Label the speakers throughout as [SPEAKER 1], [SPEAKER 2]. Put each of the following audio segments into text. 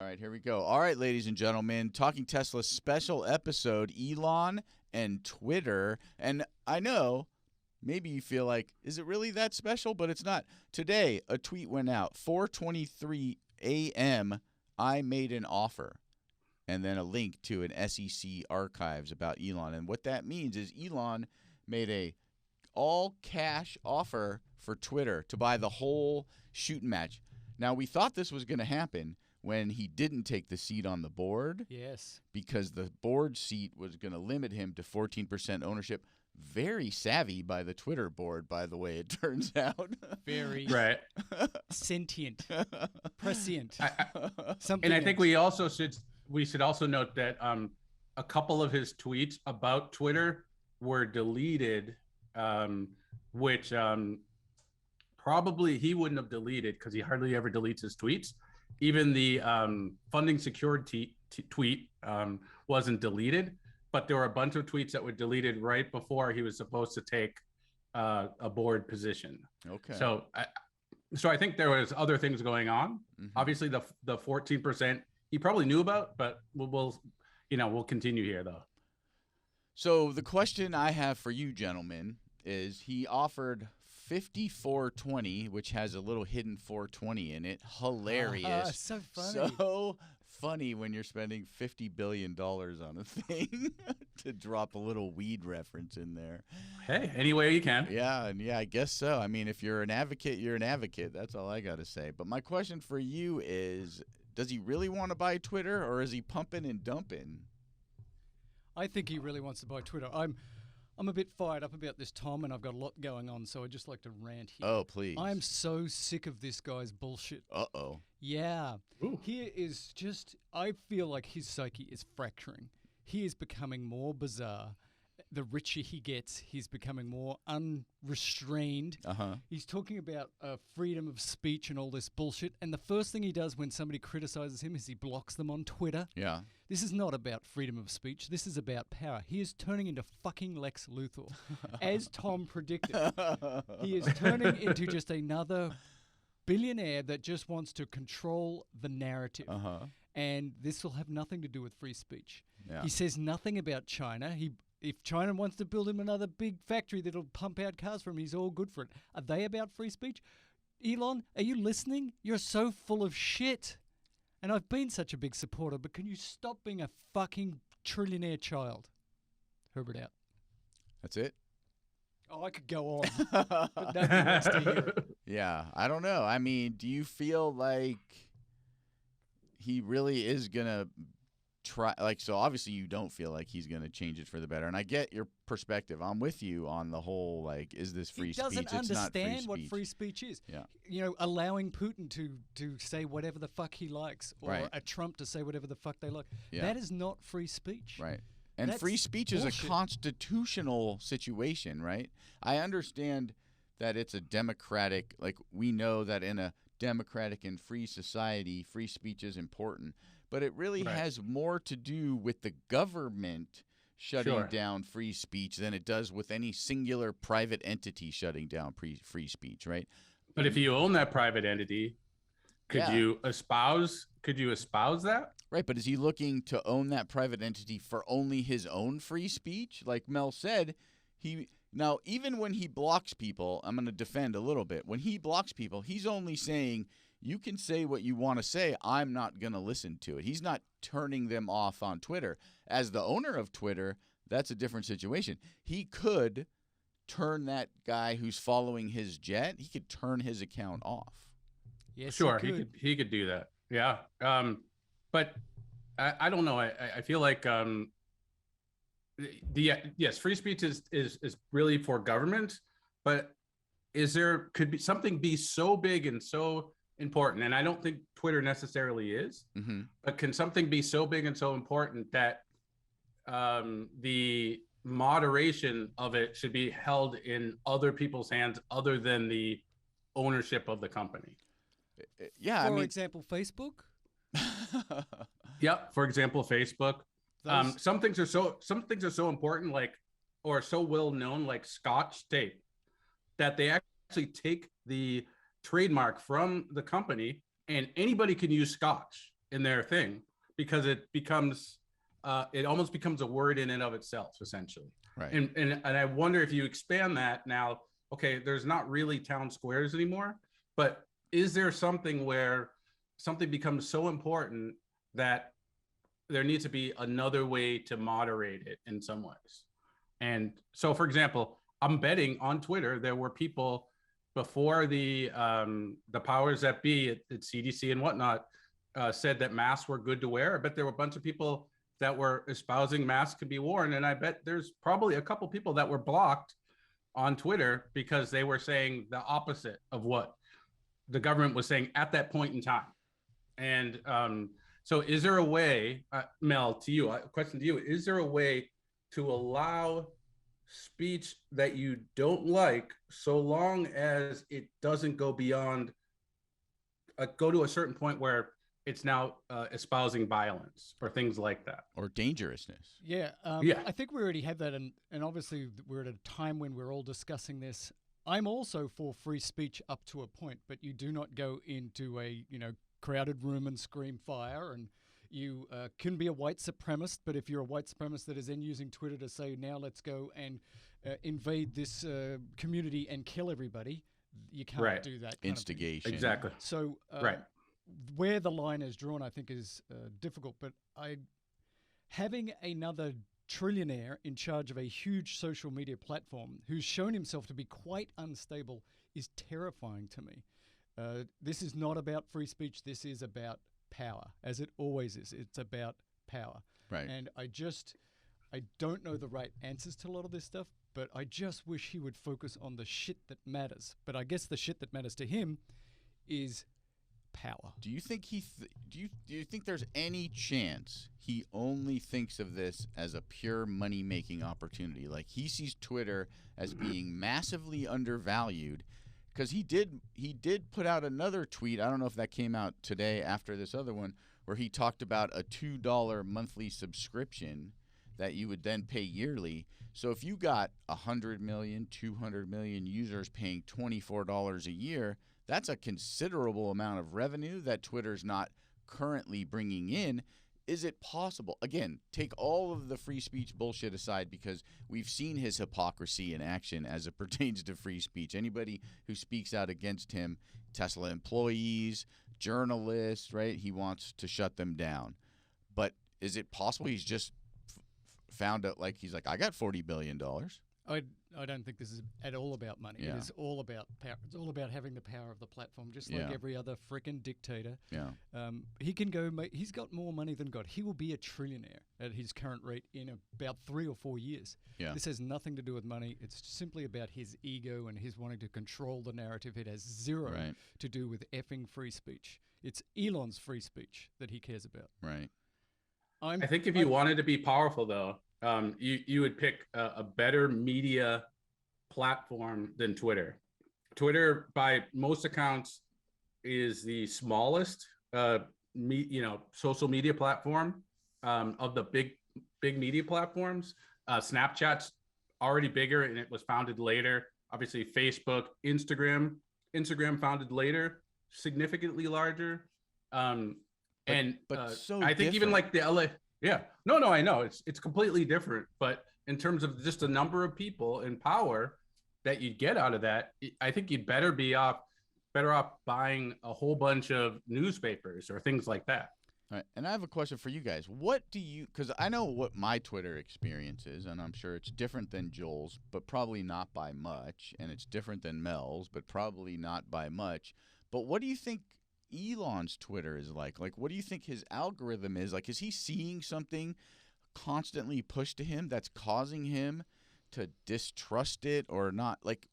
[SPEAKER 1] All right, here we go. All right, ladies and gentlemen, Talking Tesla special episode, Elon and Twitter. And I know maybe you feel like, is it really that special? But it's not. Today, a tweet went out, 4:23 a.m., I made an offer. And then a link to an SEC archives about Elon. And what that means is Elon made a all-cash offer for Twitter to buy the whole shooting match. Now, we thought this was going to happen when he didn't take the seat on the board.
[SPEAKER 2] Yes.
[SPEAKER 1] Because the board seat was going to limit him to 14% ownership. Very savvy by the Twitter board, by the way, it turns out.
[SPEAKER 2] Very
[SPEAKER 3] right.
[SPEAKER 2] Sentient. Prescient.
[SPEAKER 3] And I think we should also note that a couple of his tweets about Twitter were deleted, which probably he wouldn't have deleted because he hardly ever deletes his tweets. Even the funding secured tweet wasn't deleted, but there were a bunch of tweets that were deleted right before he was supposed to take a board position. Okay. So I think there was other things going on. Mm-hmm. Obviously, the 14% he probably knew about, but we'll continue here though.
[SPEAKER 1] So the question I have for you, gentlemen, is he offered 5420, which has a little hidden 420 in it. Hilarious.
[SPEAKER 2] So funny.
[SPEAKER 1] So funny when you're spending $50 billion on a thing to drop a little weed reference in there.
[SPEAKER 3] Hey, any way you can.
[SPEAKER 1] Yeah, I guess so. I mean, if you're an advocate, you're an advocate. That's all I got to say. But my question for you is, does he really want to buy Twitter, or is he pumping and dumping?
[SPEAKER 2] I think he really wants to buy Twitter. I'm a bit fired up about this, Tom, and I've got a lot going on, so I'd just like to rant here.
[SPEAKER 1] Oh, please.
[SPEAKER 2] I'm so sick of this guy's bullshit.
[SPEAKER 1] Uh-oh.
[SPEAKER 2] Yeah.
[SPEAKER 3] Ooh.
[SPEAKER 2] Here is just, I feel like his psyche is fracturing. He is becoming more bizarre. The richer he gets, he's becoming more unrestrained.
[SPEAKER 1] Uh-huh.
[SPEAKER 2] He's talking about freedom of speech and all this bullshit, and the first thing he does when somebody criticizes him is he blocks them on Twitter.
[SPEAKER 1] Yeah.
[SPEAKER 2] This is not about freedom of speech. This is about power. He is turning into fucking Lex Luthor. As Tom predicted, he is turning into just another billionaire that just wants to control the narrative.
[SPEAKER 1] Uh-huh.
[SPEAKER 2] And this will have nothing to do with free speech.
[SPEAKER 1] Yeah.
[SPEAKER 2] He says nothing about China. If China wants to build him another big factory that'll pump out cars for him, he's all good for it. Are they about free speech? Elon, are you listening? You're so full of shit. And I've been such a big supporter, but can you stop being a fucking trillionaire child? Herbert out.
[SPEAKER 1] That's it?
[SPEAKER 2] Oh, I could go on, but nobody wants to hear it.
[SPEAKER 1] Yeah, I don't know. I mean, do you feel like he really is going to try? Like, so obviously you don't feel like he's going to change it for the better. And I get your perspective. I'm with you on the whole, like, is this free speech?
[SPEAKER 2] He doesn't
[SPEAKER 1] It's not free
[SPEAKER 2] understand what
[SPEAKER 1] speech.
[SPEAKER 2] free speech is.
[SPEAKER 1] Yeah.
[SPEAKER 2] You know, allowing Putin to say whatever the fuck he likes, or
[SPEAKER 1] Right.
[SPEAKER 2] a Trump to say whatever the fuck they like.
[SPEAKER 1] Yeah.
[SPEAKER 2] That is not free speech.
[SPEAKER 1] Right. And
[SPEAKER 2] That's
[SPEAKER 1] free speech is
[SPEAKER 2] bullshit.
[SPEAKER 1] a constitutional situation, right? I understand that it's a democratic, like, we know that in a democratic and free society, free speech is important. But it really
[SPEAKER 3] Right.
[SPEAKER 1] has more to do with the government shutting
[SPEAKER 3] Sure.
[SPEAKER 1] down free speech than it does with any singular private entity shutting down free speech, right?
[SPEAKER 3] But if you own that private entity, could
[SPEAKER 1] Yeah.
[SPEAKER 3] you espouse that?
[SPEAKER 1] Right, but is he looking to own that private entity for only his own free speech? Like Mel said, now even when he blocks people, I'm going to defend a little bit. When he blocks people, he's only saying, you can say what you want to say. I'm not going to listen to it. He's not turning them off on Twitter. As the owner of Twitter, that's a different situation. He could turn that guy who's following his jet, he could turn his account off.
[SPEAKER 2] Yes,
[SPEAKER 3] Sure,
[SPEAKER 2] he
[SPEAKER 3] he could do that. Yeah. But I don't know. I feel like yes, free speech is really for government, but could be something be so big and so important, and I don't think Twitter necessarily is, but can something be so big and so important that the moderation of it should be held in other people's hands other than the ownership of the company?
[SPEAKER 1] Yeah,
[SPEAKER 2] For example, Facebook.
[SPEAKER 3] Yeah, for example, Facebook. Some things are so important, like, or so well known, like Scotch tape, that they actually take the trademark from the company, and anybody can use Scotch. in their thing, because it almost becomes a word in and of itself, essentially.
[SPEAKER 1] Right.
[SPEAKER 3] And I wonder if you expand that now. Okay, there's not really town squares anymore, but is there something where something becomes so important that there needs to be another way to moderate it in some ways? And so, for example, I'm betting on Twitter there were people before the powers that be at CDC and whatnot said that masks were good to wear. I bet there were a bunch of people that were espousing masks could be worn, and I bet there's probably a couple people that were blocked on Twitter because they were saying the opposite of what the government was saying at that point in time. And so, is there a way, Mel, to you, a question to you, is there a way to allow speech that you don't like, so long as it doesn't go beyond, go to a certain point where it's now espousing violence or things like that,
[SPEAKER 1] or dangerousness?
[SPEAKER 2] Yeah,
[SPEAKER 3] Yeah.
[SPEAKER 2] I think we already have that, and obviously we're at a time when we're all discussing this. I'm also for free speech up to a point, but you do not go into a crowded room and scream fire. And you can be a white supremacist, but if you're a white supremacist that is then using Twitter to say, now let's go and invade this community and kill everybody, you can't
[SPEAKER 3] Right.
[SPEAKER 2] do that.
[SPEAKER 1] Instigation.
[SPEAKER 3] Exactly.
[SPEAKER 2] So
[SPEAKER 3] Right.
[SPEAKER 2] where the line is drawn, I think, is difficult. But having another trillionaire in charge of a huge social media platform who's shown himself to be quite unstable is terrifying to me. This is not about free speech. This is about power, as it always is. It's about power.
[SPEAKER 1] Right.
[SPEAKER 2] And I don't know the right answers to a lot of this stuff, but I just wish he would focus on the shit that matters. But I guess the shit that matters to him is power.
[SPEAKER 1] Do you think do you think there's any chance he only thinks of this as a pure money-making opportunity? Like, he sees Twitter as being massively undervalued, because he did put out another tweet. I don't know if that came out today after this other one, where he talked about a $2 monthly subscription that you would then pay yearly. So if you got 100 million, 200 million users paying $24 a year, that's a considerable amount of revenue that Twitter's not currently bringing in. Is it possible? Again, take all of the free speech bullshit aside, because we've seen his hypocrisy in action as it pertains to free speech. Anybody who speaks out against him, Tesla employees, journalists, right? He wants to shut them down. But is it possible he's just found out, like, he's like, I got $40 billion.
[SPEAKER 2] I don't think this is at all about money.
[SPEAKER 1] Yeah.
[SPEAKER 2] It is all about power. It's all about having the power of the platform, just like
[SPEAKER 1] Yeah.
[SPEAKER 2] every other frickin' dictator.
[SPEAKER 1] Yeah.
[SPEAKER 2] He can go. He's got more money than God. He will be a trillionaire at his current rate in about 3 or 4 years.
[SPEAKER 1] Yeah.
[SPEAKER 2] This has nothing to do with money. It's simply about his ego and his wanting to control the narrative. It has zero
[SPEAKER 1] Right.
[SPEAKER 2] to do with effing free speech. It's Elon's free speech that he cares about.
[SPEAKER 1] Right.
[SPEAKER 3] I think if you wanted to be powerful, though, you would pick a better media platform than Twitter. Twitter, by most accounts, is the smallest social media platform of the big media platforms. Snapchat's already bigger, and it was founded later. Obviously, Facebook, Instagram founded later, significantly larger.
[SPEAKER 1] But so
[SPEAKER 3] I think even
[SPEAKER 1] different.
[SPEAKER 3] like the LA, yeah, no, I know it's completely different. But in terms of just the number of people and power that you'd get out of that, I think you'd better off buying a whole bunch of newspapers or things like that.
[SPEAKER 1] All right, and I have a question for you guys. What do you, because I know what my Twitter experience is, and I'm sure it's different than Joel's, but probably not by much, and it's different than Mel's, but probably not by much. But what do you think Elon's Twitter is like? Like, what do you think his algorithm is? Like, is he seeing something constantly pushed to him that's causing him to distrust it or not? Like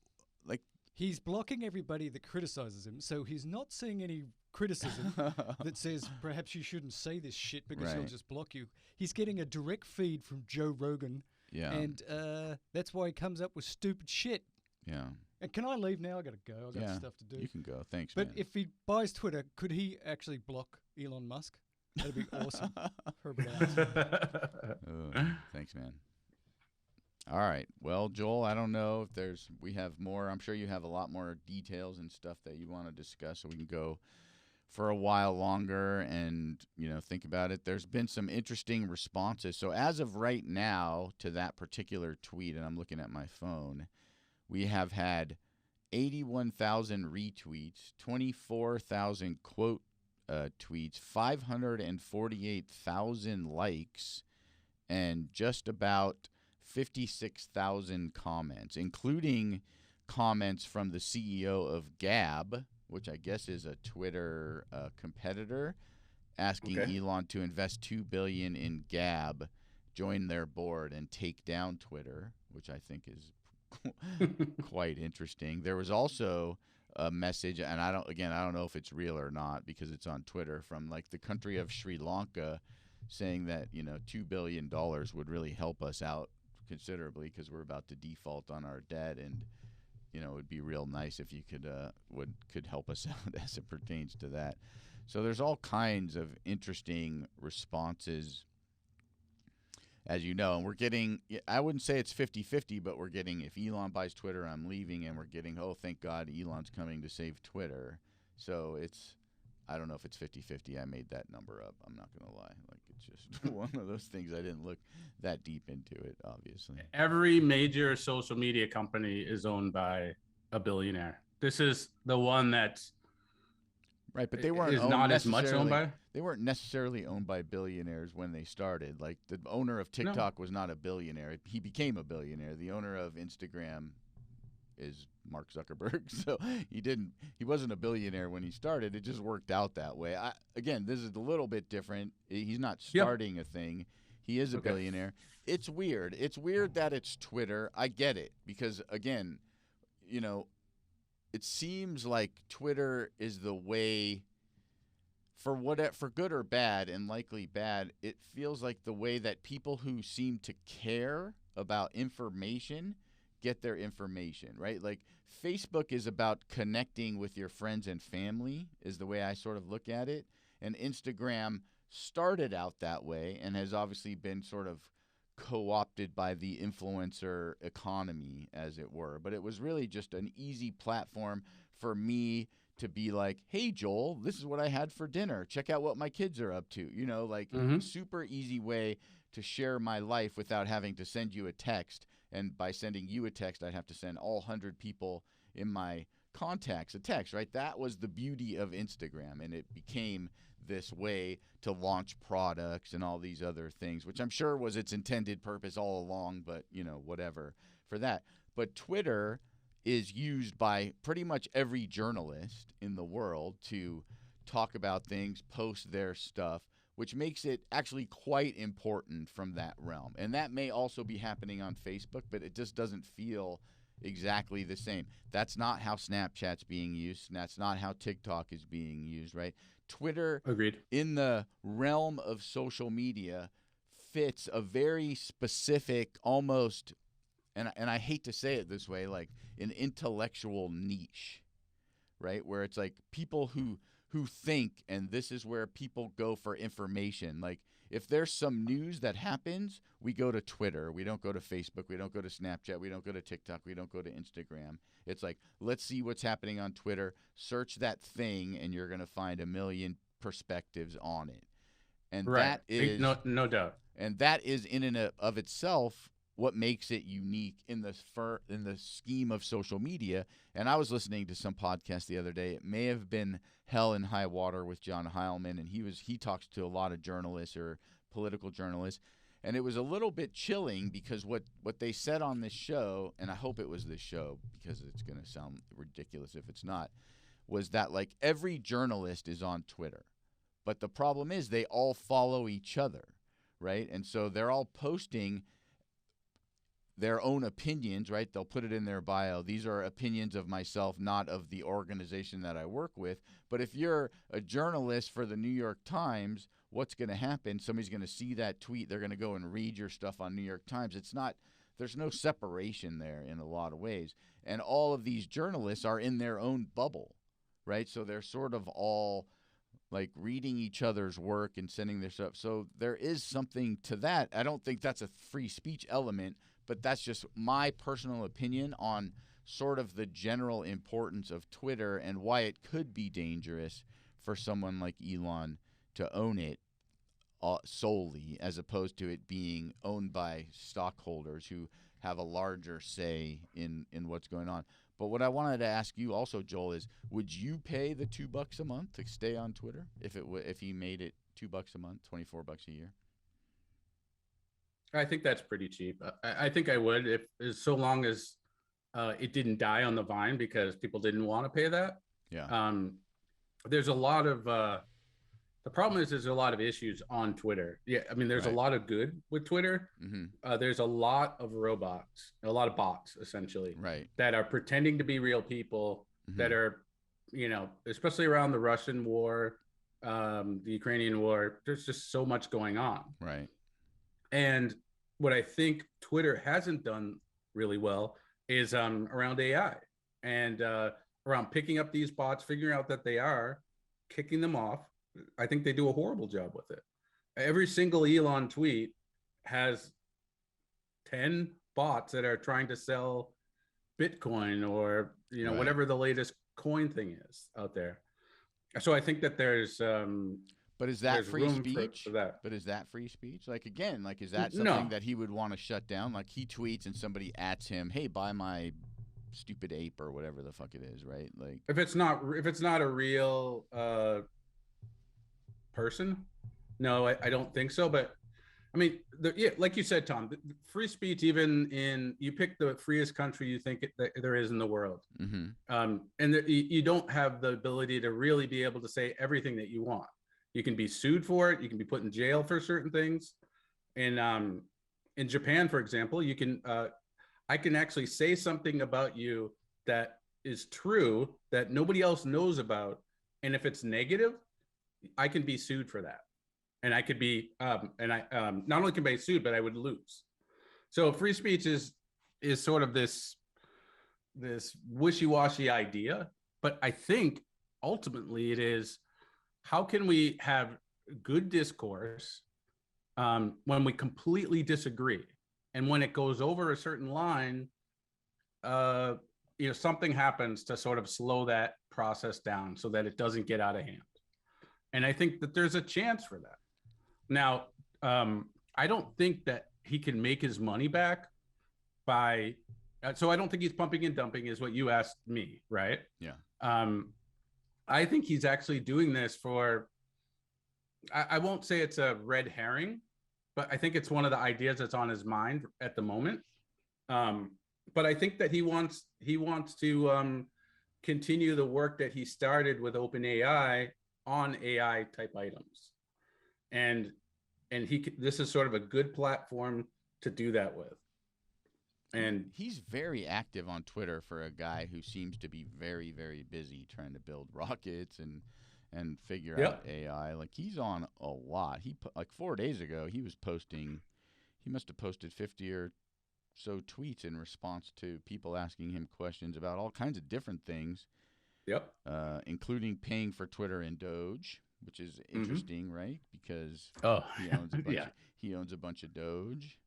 [SPEAKER 2] He's blocking everybody that criticizes him, so he's not seeing any criticism that says perhaps you shouldn't say this shit because he'll
[SPEAKER 1] Right.
[SPEAKER 2] just block you. He's getting a direct feed from Joe Rogan,
[SPEAKER 1] Yeah.
[SPEAKER 2] and that's why he comes up with stupid shit.
[SPEAKER 1] Yeah.
[SPEAKER 2] And can I leave now? I gotta go. I got
[SPEAKER 1] Yeah.
[SPEAKER 2] stuff to do.
[SPEAKER 1] You can go. Thanks,
[SPEAKER 2] But
[SPEAKER 1] man.
[SPEAKER 2] if he buys Twitter, could he actually block Elon Musk? That'd be awesome. Herbert Alex.
[SPEAKER 1] Thanks, man. All right. Well, Joel, I don't know if we have more. I'm sure you have a lot more details and stuff that you want to discuss, so we can go for a while longer and, think about it, there's been some interesting responses. So as of right now to that particular tweet, and I'm looking at my phone, we have had 81,000 retweets, 24,000 quote tweets, 548,000 likes, and just about 56,000 comments, including comments from the CEO of Gab, which I guess is a Twitter competitor, asking Elon to invest $2 billion in Gab, join their board, and take down Twitter, which I think is quite interesting. There was also a message, and I don't know if it's real or not because it's on Twitter, from like the country of Sri Lanka, saying that $2 billion would really help us out considerably because we're about to default on our debt, and it would be real nice if you could help us out as it pertains to that. So there's all kinds of interesting responses, as you know, and we're getting, I wouldn't say it's 50-50, but we're getting, if Elon buys Twitter, I'm leaving, and we're getting, oh, thank God Elon's coming to save Twitter. So I don't know if it's 50-50. I made that number up. I'm not going to lie. Like, it's just one of those things. I didn't look that deep into it, obviously.
[SPEAKER 3] Every major social media company is owned by a billionaire. This is the one that's
[SPEAKER 1] right, but they weren't
[SPEAKER 3] not as much owned by.
[SPEAKER 1] They weren't necessarily owned by billionaires when they started. Like, the owner of TikTok was not a billionaire. He became a billionaire. The owner of Instagram is Mark Zuckerberg. So he wasn't a billionaire when he started. It just worked out that way. Again, this is a little bit different. He's not starting a thing. He is a billionaire. It's weird. It's weird that it's Twitter. I get it because, again, it seems like Twitter is the way, for good or bad, and likely bad, it feels like the way that people who seem to care about information get their information, right? Like, Facebook is about connecting with your friends and family, is the way I sort of look at it. And Instagram started out that way and has obviously been sort of co-opted by the influencer economy, as it were. But it was really just an easy platform for me to be like, hey, Joel, this is what I had for dinner. Check out what my kids are up to. Super easy way to share my life without having to send you a text. And by sending you a text, I'd have to send all 100 people in my contacts a text, right? That was the beauty of Instagram, and it became this way to launch products and all these other things, which I'm sure was its intended purpose all along, but, whatever for that. But Twitter is used by pretty much every journalist in the world to talk about things, post their stuff, which makes it actually quite important from that realm. And that may also be happening on Facebook, but it just doesn't feel exactly the same. That's not how Snapchat's being used. That's not how TikTok is being used, right? Twitter,
[SPEAKER 3] agreed,
[SPEAKER 1] in the realm of social media, fits a very specific, almost, and I hate to say it this way, like an intellectual niche, right? Where it's like people who think, and this is where people go for information. Like, if there's some news that happens, we go to Twitter. We don't go to Facebook. We don't go to Snapchat. We don't go to TikTok. We don't go to Instagram. It's like, let's see what's happening on Twitter. Search that thing, and you're going to find a million perspectives on it. And that is
[SPEAKER 3] no doubt.
[SPEAKER 1] And that is in and of itself what makes it unique in the scheme of social media. And I was listening to some podcast the other day. It may have been Hell and High Water with John Heilman, and he talks to a lot of journalists or political journalists. And it was a little bit chilling because what they said on this show, and I hope it was this show because it's going to sound ridiculous if it's not, was that like every journalist is on Twitter. But the problem is they all follow each other, right? And so they're all posting their own opinions, right? They'll put it in their bio. These are opinions of myself, not of the organization that I work with. But if you're a journalist for the New York Times, what's going to happen? Somebody's going to see that tweet. They're going to go and read your stuff on New York Times. There's no separation there in a lot of ways. And all of these journalists are in their own bubble, right? So they're sort of all like reading each other's work and sending their stuff. So there is something to that. I don't think that's a free speech element, but that's just my personal opinion on sort of the general importance of Twitter and why it could be dangerous for someone like Elon to own it solely, as opposed to it being owned by stockholders who have a larger say in what's going on. But what I wanted to ask you also, Joel, is would you pay the $2 a month to stay on Twitter if he made it $2 a month, $24 a year?
[SPEAKER 3] I think that's pretty cheap. I think I would, if so long as it didn't die on the vine because people didn't want to pay that.
[SPEAKER 1] Yeah.
[SPEAKER 3] There's a lot of the problem is there's a lot of issues on Twitter. Yeah, I mean, there's a lot of good with Twitter. There's a lot of robots, a lot of bots, essentially, that are pretending to be real people that are, especially around the Russian war, the Ukrainian war. There's just so much going on.
[SPEAKER 1] Right.
[SPEAKER 3] And what I think Twitter hasn't done really well is around AI and around picking up these bots, figuring out that they are, kicking them off. I think they do a horrible job with it. Every single Elon tweet has 10 bots that are trying to sell Bitcoin or, whatever the latest coin thing is out there. So I think that there's
[SPEAKER 1] but is that free speech? For that. But is that free speech? Like, again, like, is that something that he would want to shut down? Like, he tweets and somebody ats him, hey, buy my stupid ape or whatever the fuck it is, right? Like,
[SPEAKER 3] if it's not a real person, no, I don't think so. But I mean, like you said, Tom, free speech, even you pick the freest country you think that there is in the world, and you don't have the ability to really be able to say everything that you want. You can be sued for it. You can be put in jail for certain things. And in Japan, for example, you can I can actually say something about you that is true that nobody else knows about, and if it's negative, I can be sued for that. And I could be, and I not only can be sued, but I would lose. So free speech is sort of this wishy-washy idea, but I think ultimately it is, how can we have good discourse when we completely disagree, and when it goes over a certain line, something happens to sort of slow that process down so that it doesn't get out of hand. And I think that there's a chance for that. Now, I don't think that he can make his money back by, so I don't think he's pumping and dumping is what you asked me, right?
[SPEAKER 1] Yeah.
[SPEAKER 3] I think he's actually doing this for, I won't say it's a red herring, but I think it's one of the ideas that's on his mind at the moment. But I think that he wants to continue the work that he started with OpenAI on AI type items. And this is sort of a good platform to do that with. And
[SPEAKER 1] he's very active on Twitter for a guy who seems to be very, very busy trying to build rockets and figure out AI. Like, he's on a lot. Like 4 days ago, he was posting. He must have posted 50 or so tweets in response to people asking him questions about all kinds of different things.
[SPEAKER 3] Yep.
[SPEAKER 1] Including paying for Twitter and Doge, which is interesting, right? Because he owns a bunch of Doge.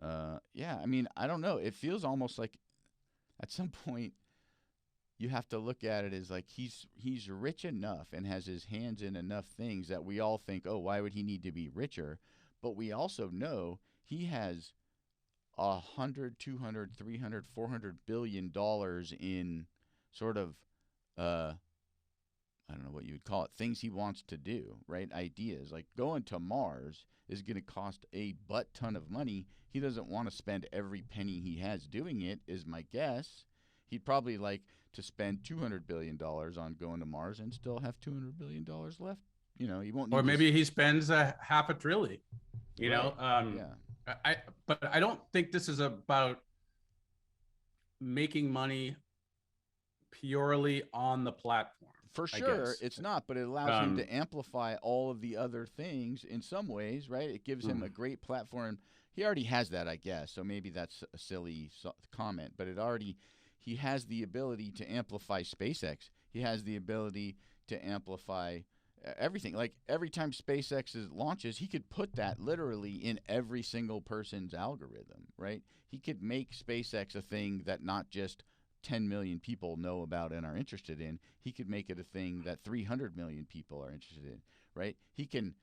[SPEAKER 1] I mean, I don't know. It feels almost like at some point you have to look at it as like he's rich enough and has his hands in enough things that we all think, oh, why would he need to be richer? But we also know he has $100, $200, $300, $400 billion in sort of I don't know what you would call it, things he wants to do, right? Ideas. Like going to Mars is going to cost a butt ton of money. He doesn't want to spend every penny he has doing it, is my guess. He'd probably like to spend $200 billion on going to Mars and still have $200 billion left. He won't need
[SPEAKER 3] or maybe he spends $500 billion, but I don't think this is about making money purely on the platform.
[SPEAKER 1] For sure, it's not, but it allows him to amplify all of the other things in some ways, right? It gives him a great platform. He already has that, I guess, so maybe that's a silly comment, but he has the ability to amplify SpaceX. He has the ability to amplify everything. Like, every time SpaceX launches, he could put that literally in every single person's algorithm, right? He could make SpaceX a thing that not just 10 million people know about and are interested in, he could make it a thing that 300 million people are interested in, right? He can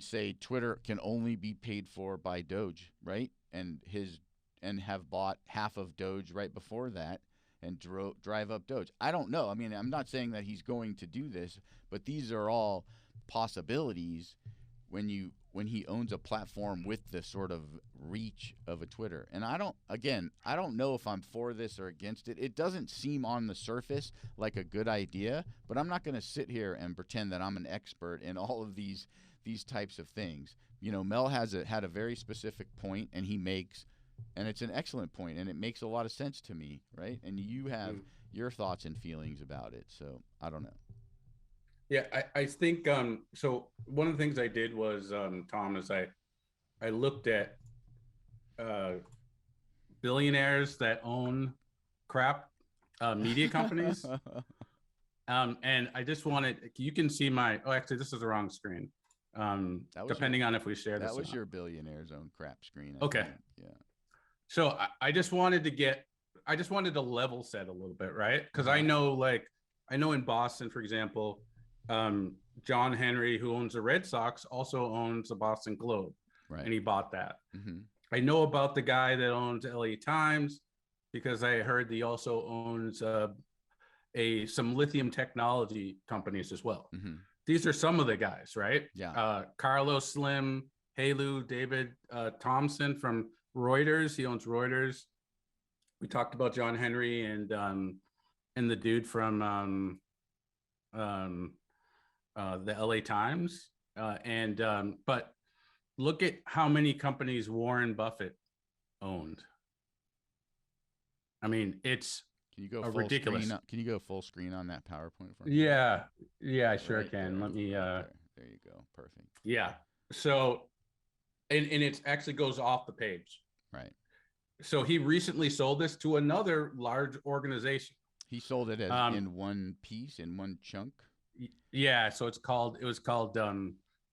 [SPEAKER 1] say Twitter can only be paid for by Doge, right? And have bought half of Doge right before that and drive up Doge. I don't know. I mean, I'm not saying that he's going to do this, but these are all possibilities when he owns a platform with the sort of reach of a Twitter. And I don't know if I'm for this or against it. It doesn't seem on the surface like a good idea, but I'm not going to sit here and pretend that I'm an expert in all of these types of things. You know, Mel had a very specific point, and and it's an excellent point, and it makes a lot of sense to me, right? And you have your thoughts and feelings about it, so I don't know.
[SPEAKER 3] Yeah, I think so one of the things I did was Tom, is I looked at billionaires that own crap media companies. And I just wanted, you can see actually this is the wrong screen. Depending on if we share this.
[SPEAKER 1] That was your billionaire's own crap screen.
[SPEAKER 3] Okay.
[SPEAKER 1] Yeah.
[SPEAKER 3] So I just wanted to level set a little bit, right? Because I know in Boston, for example, John Henry, who owns the Red Sox, also owns the Boston Globe, right? And he bought that. Mm-hmm. I know about the guy that owns LA Times because I heard he also owns some lithium technology companies as well. Mm-hmm. These are some of the guys, right?
[SPEAKER 1] Yeah. Carlos
[SPEAKER 3] Slim, Halu, David Thompson from Reuters. He owns Reuters. We talked about John Henry and the dude from the LA Times. But look at how many companies Warren Buffett owned. I mean, it's
[SPEAKER 1] Can you go
[SPEAKER 3] ridiculous.
[SPEAKER 1] Can you go full screen on that PowerPoint for me?
[SPEAKER 3] Yeah, I sure can.
[SPEAKER 1] There.
[SPEAKER 3] Let me.
[SPEAKER 1] There you go. Perfect.
[SPEAKER 3] Yeah. So, and it actually goes off the page.
[SPEAKER 1] Right.
[SPEAKER 3] So he recently sold this to another large organization.
[SPEAKER 1] He sold it as in one piece, in one chunk.
[SPEAKER 3] Yeah. So it was called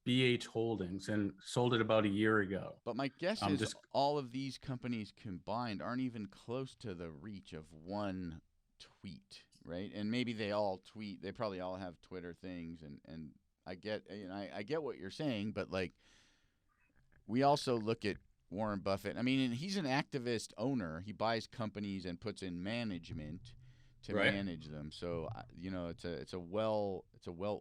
[SPEAKER 3] BH Holdings, and sold it about a year ago.
[SPEAKER 1] But my guess is all of these companies combined aren't even close to the reach of one tweet, right? And maybe they all tweet. They probably all have Twitter things, and I get what you're saying, but like we also look at Warren Buffett. I mean, he's an activist owner. He buys companies and puts in management to manage them. So it's a well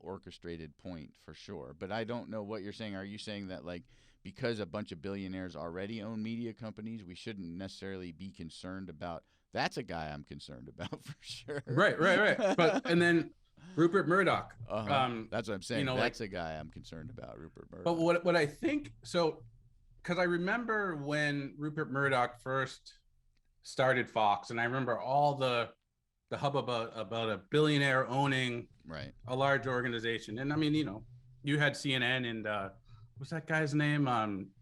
[SPEAKER 1] orchestrated point for sure. But I don't know what you're saying. Are you saying that like because a bunch of billionaires already own media companies, we shouldn't necessarily be concerned about? That's a guy I'm concerned about for sure.
[SPEAKER 3] Right. But and then Rupert Murdoch.
[SPEAKER 1] That's what I'm saying. That's a guy I'm concerned about, Rupert Murdoch.
[SPEAKER 3] But what I think so. Because I remember when Rupert Murdoch first started Fox, and I remember all the hubbub about a billionaire owning a large organization. And I mean, you had CNN and what's that guy's name?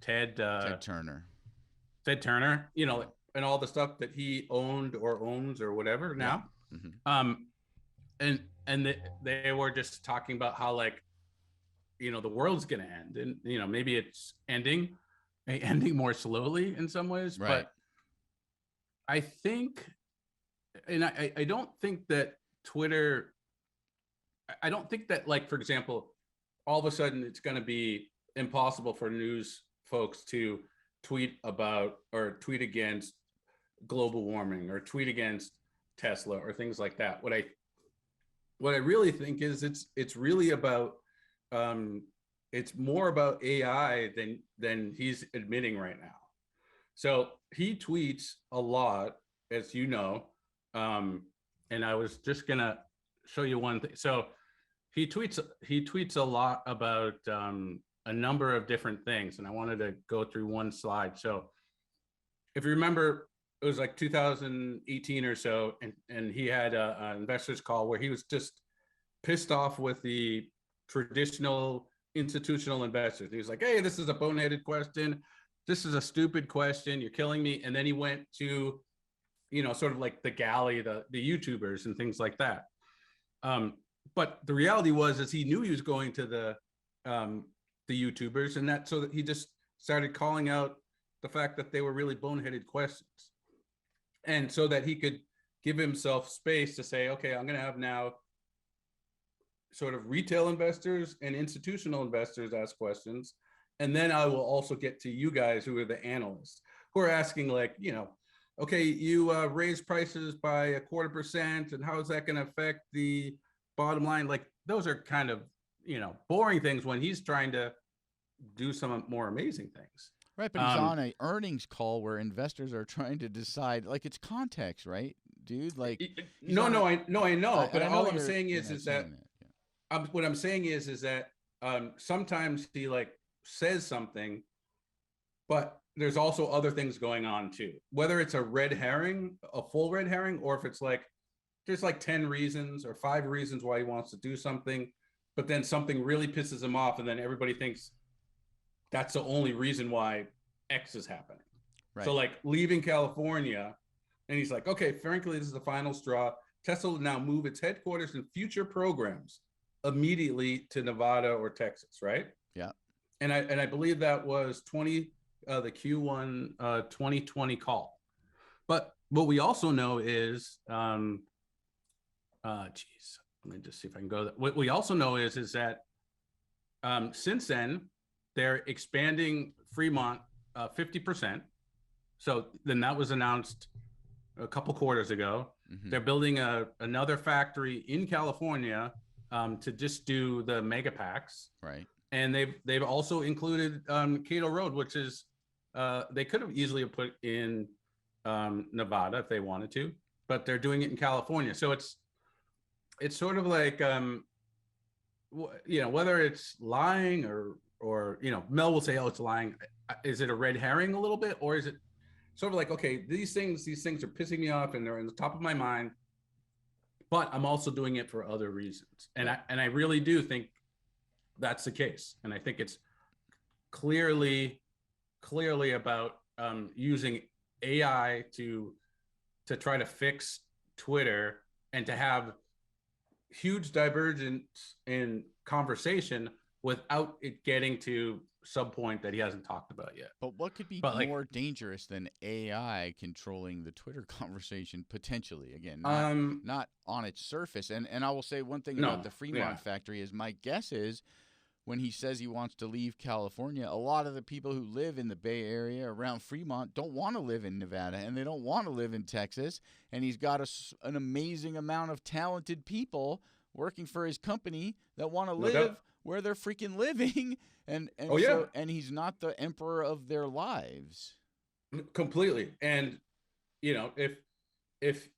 [SPEAKER 3] Ted
[SPEAKER 1] Turner.
[SPEAKER 3] Ted Turner, and all the stuff that he owned or owns or whatever now. Yeah. Mm-hmm. And they were just talking about how the world's gonna end, and maybe it's ending more slowly in some ways, but I think, and I don't think that Twitter, I don't think that for example, all of a sudden it's going to be impossible for news folks to tweet about or tweet against global warming or tweet against Tesla or things like that. What I really think is it's really about it's more about AI than he's admitting right now. So he tweets a lot, as you know, and I was just gonna show you one thing. So he tweets a lot about a number of different things, and I wanted to go through one slide. So if you remember, it was like 2018 or so, and he had an investors call where he was just pissed off with the traditional institutional investors. He was like, hey, this is a boneheaded question. This is a stupid question. You're killing me. And then he went to, sort of like the galley, the YouTubers and things like that. But the reality is he knew he was going to the YouTubers, and so that he just started calling out the fact that they were really boneheaded questions. And so that he could give himself space to say, okay, I'm going to have now sort of retail investors and institutional investors ask questions. And then I will also get to you guys who are the analysts who are asking, like, okay, you raise prices by 0.25%, and how is that going to affect the bottom line? Like, those are kind of, boring things when he's trying to do some more amazing things.
[SPEAKER 1] Right, but he's on an earnings call where investors are trying to decide, like, it's context, right, dude? Like,
[SPEAKER 3] I know. But all I'm saying is that
[SPEAKER 1] yeah.
[SPEAKER 3] what I'm saying is that sometimes he like says something, but there's also other things going on too. Whether it's a red herring, a full red herring, or if it's like there's like 10 reasons or 5 reasons why he wants to do something, but then something really pisses him off, and then everybody thinks that's the only reason why X is happening. Right. So like leaving California, and he's like, okay, frankly, this is the final straw. Tesla will now move its headquarters and future programs immediately to Nevada or Texas, right?
[SPEAKER 1] Yeah.
[SPEAKER 3] And I believe that was the Q1 2020 call. But what we also know is, let me just see if I can go. What we also know is that since then, they're expanding Fremont 50%. So then that was announced a couple quarters ago. Mm-hmm. They're building another factory in California to just do the mega packs.
[SPEAKER 1] Right.
[SPEAKER 3] And they've also included Cato Road, which is they could have easily put in Nevada if they wanted to, but they're doing it in California. So it's sort of like whether it's lying or Mel will say, oh, it's lying. Is it a red herring a little bit, or is it sort of like, okay, these things are pissing me off and they're in the top of my mind, but I'm also doing it for other reasons. And I really do think that's the case. And I think it's clearly about using AI to try to fix Twitter and to have huge divergence in conversation without it getting to some point that he hasn't talked about yet.
[SPEAKER 1] But what could be more dangerous than AI controlling the Twitter conversation potentially? Again, not on its surface. And I will say one thing about the Fremont factory is my guess is when he says he wants to leave California, a lot of the people who live in the Bay Area around Fremont don't want to live in Nevada, and they don't want to live in Texas. And he's got an amazing amount of talented people working for his company that want to live where they're freaking living. And he's not the emperor of their lives.
[SPEAKER 3] Completely. And if